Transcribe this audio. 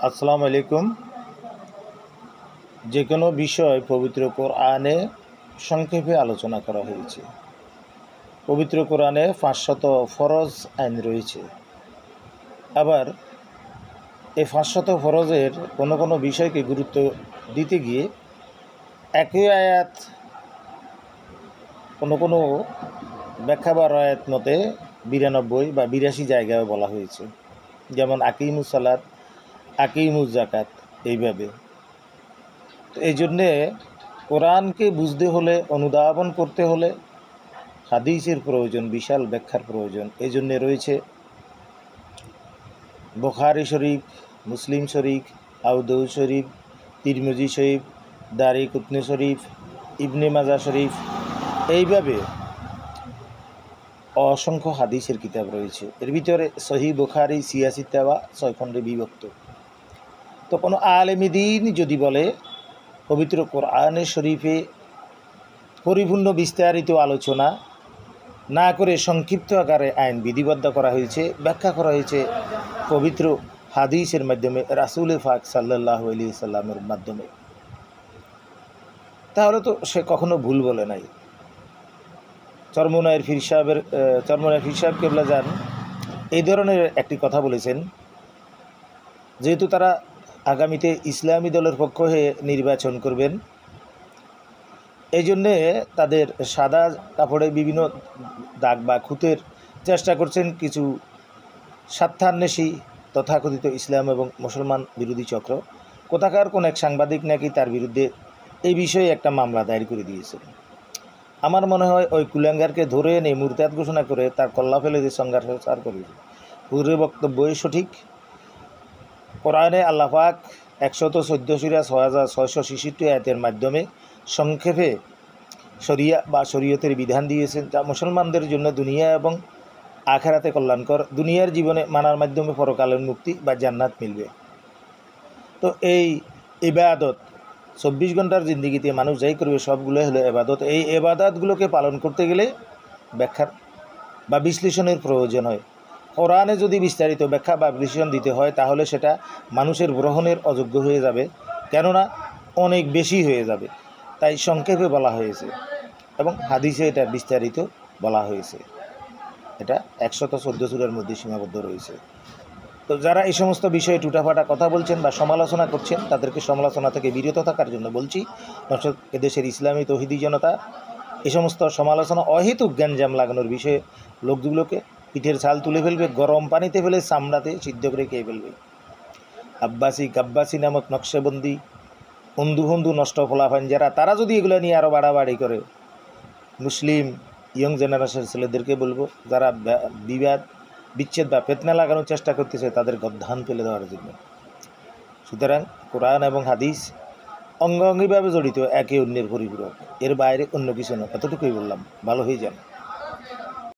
আসসালামু আলাইকুম। যে কোনো বিষয় পবিত্র কোরআনে সংক্ষেপে আলোচনা করা হয়েছে। পবিত্র কোরআনে 500 ফরজ আইন রয়েছে। আবার এই 500 ফরজের কোনো বিষয়কে গুরুত্ব দিতে গিয়ে একই আয়াত কোনো ব্যাখ্যা বা রায়াত মতে 92 বা 82 জায়গায় বলা হয়েছে। যেমন আকিমুস সালাত, আকিমুজ জাকাত, এইভাবে। তো এই জন্যে কোরআনকে বুঝতে হলে, অনুধাবন করতে হলে হাদিসের প্রয়োজন, বিশাল ব্যাখ্যার প্রয়োজন। এই জন্যে রয়েছে বুখারী শরীফ, মুসলিম শরীফ, আবু দাউদ শরীফ, তিরমিজি শরীফ, দারিকুতনি শরীফ, ইবনে মাজাহ শরীফ, এইভাবে অসংখ্য হাদিসের কিতাব রয়েছে। এর ভিতরে সহিহ বুখারী 86টা বা 6 খণ্ডে বিভক্ত। তো কোনো আলেমী দ্বীন যদি বলে পবিত্র কোরআনে শরীফে পরিপূর্ণ বিস্তারিত আলোচনা না করে সংক্ষিপ্ত আকারে আইন বিধিবদ্ধ করা হয়েছে, ব্যাখ্যা করা হয়েছে পবিত্র হাদিসের মাধ্যমে, রাসূল পাক সাল্লাল্লাহু আলাইহি সাল্লামের মাধ্যমে, তাহলে তো সে কখনো ভুল বলে নাই। চরমনায়ের পীর সাহেব কেবলা যান এই ধরনের একটি কথা বলেছেন, যেহেতু তারা আগামীতে ইসলামী দলের পক্ষ হয়ে নির্বাচন করবেন, এই জন্যে তাদের সাদা কাপড়ে বিভিন্ন দাগ বা খুঁতের চেষ্টা করছেন কিছু স্বার্থান্বেষী তথাকথিত ইসলাম এবং মুসলমান বিরোধী চক্র। কোথাকার কোন এক সাংবাদিক নাকি তার বিরুদ্ধে এই বিষয়ে একটা মামলা দায়ের করে দিয়েছেন। আমার মনে হয় ওই কুলাঙ্গারকে ধরে এনে মুরতাদ ঘোষণা করে তার কল্লা ফেলে দিয়ে সংঘার করবে। পুরো বক্তব্যই সঠিক। কোরআনে আল্লাহ পাক 114 সূরা 6666 আয়াতের মাধ্যমে সংক্ষেপে শরিয়া বা শরীয়তের বিধান দিয়েছেন, যা মুসলমানদের জন্য দুনিয়া এবং আখিরাতে কল্যাণকর। দুনিয়ার জীবনে মানার মাধ্যমে পরকালের মুক্তি বা জান্নাত মিলবে। তো এই ইবাদত 24 ঘন্টার জিন্দিগিতে মানুষ যাই করবে সবগুলো হলো ইবাদত। এই ইবাদতগুলোকে পালন করতে গেলে ব্যাখ্যার বা বিশ্লেষণের প্রয়োজন হয়। কোরআনে যদি বিস্তারিত ব্যাখ্যা বা বিশ্লেষণ দিতে হয় তাহলে সেটা মানুষের গ্রহণের অযোগ্য হয়ে যাবে, কেননা অনেক বেশি হয়ে যাবে। তাই সংক্ষেপে বলা হয়েছে এবং হাদিসে এটা বিস্তারিত বলা হয়েছে। এটা 114 সূরার মধ্যে সীমাবদ্ধ রয়েছে। তো যারা এই সমস্ত বিষয়ে টুটাফাটা কথা বলছেন বা সমালোচনা করছেন, তাদেরকে সমালোচনা থেকে বিরত থাকার জন্য বলছি। নচেৎ এদেশের ইসলামী তৌহিদি জনতা এই সমস্ত সমালোচনা অহেতুক জ্ঞানজাম লাগানোর বিষয়ে লোকগুলোকে পিঠের ছাল তুলে ফেলবে, গরম পানিতে ফেলে চামড়াতে সিদ্ধ করে খেয়ে ফেলবে। আব্বাসি গাব্বাসি নামক নকশবন্দি হন্দু নষ্ট ফলাফান যারা, তারা যদি এগুলো নিয়ে আরও বাড়াবাড়ি করে, মুসলিম ইয়ং জেনারেশনের ছেলেদেরকে বলবো, যারা বিবাদ বিচ্ছেদ বা ফিতনা লাগানোর চেষ্টা করতেছে তাদের গদ্ধান ফেলে দেওয়ার জন্য। সুতরাং কোরআন এবং হাদিস অঙ্গাঙ্গিভাবে জড়িত, একে অন্যের পরিপূরক, এর বাইরে অন্য কিছু না। এতটুকুই বললাম। ভালো হয়ে যান।